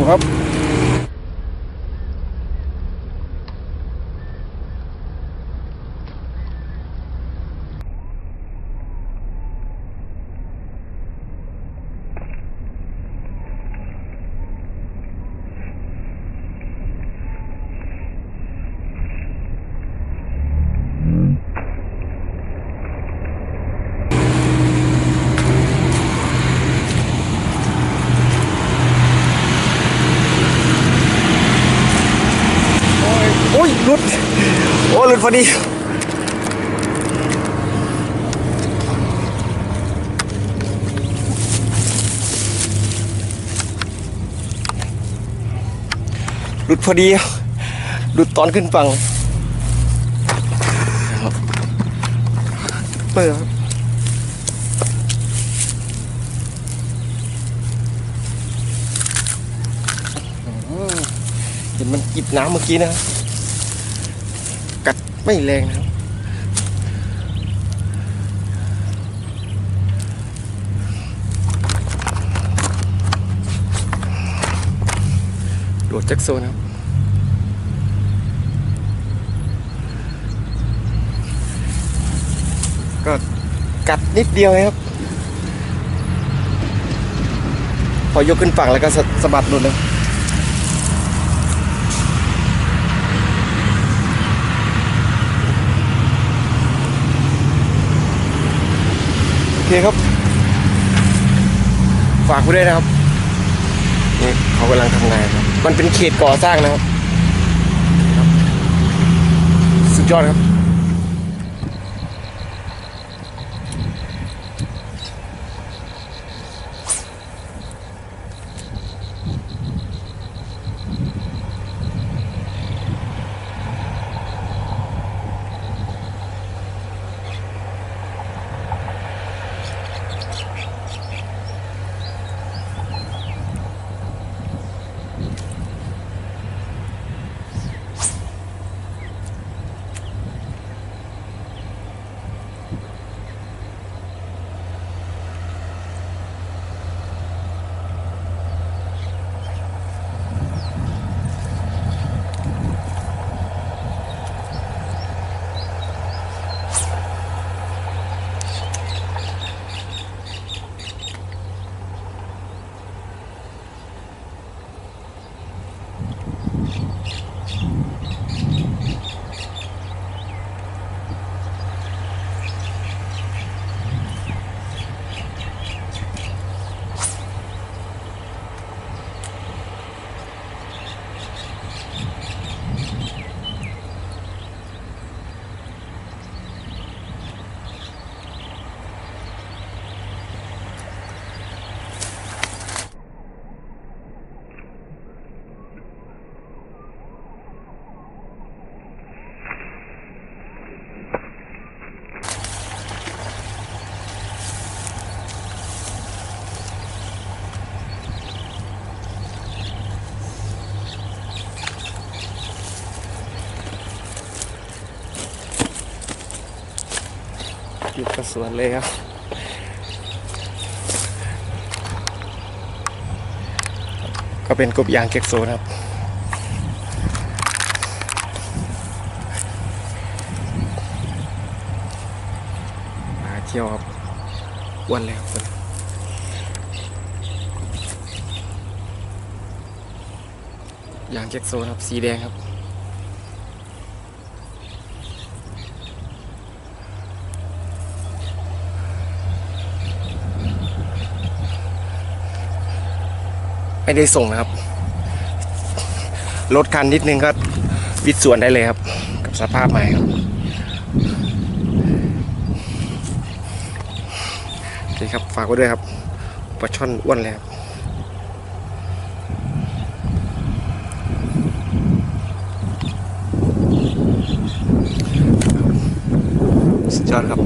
อยู่ครับโอ้ยหลุดโอ้หลุดพอดีหลุดพอดีหลุดตอนขึ้นฝั่งเปิดครับเห็นมันจิบน้ำเมื่อกี้นะกัดไม่แรงนะครับโดดแจ็คโซนครับก็กัดนิดเดียวครับพอยกขึ้นฝั่งแล้วก็สะบัดหลุดเลยโอเคครับฝากไว้ด้วยนะครับนี่เขากำลังทำงานครับมันเป็นเขตก่อสร้างนะครับสุดยอดครับอยู่กับสวนเลยครับก็เป็นกบยางเก็กโซนครับมาเที่ยวครับวันแล้วยางเก็กโซนครับสีแดงครับไม่ได้ส่งนะครับรถคันนิดนึงก็วิดสวนได้เลยครับกับสภาพใหม่ครับโอเคครับฝากไว้ด้วยครับปลาช่อนอ้วนเลยครับสุดยอดครับ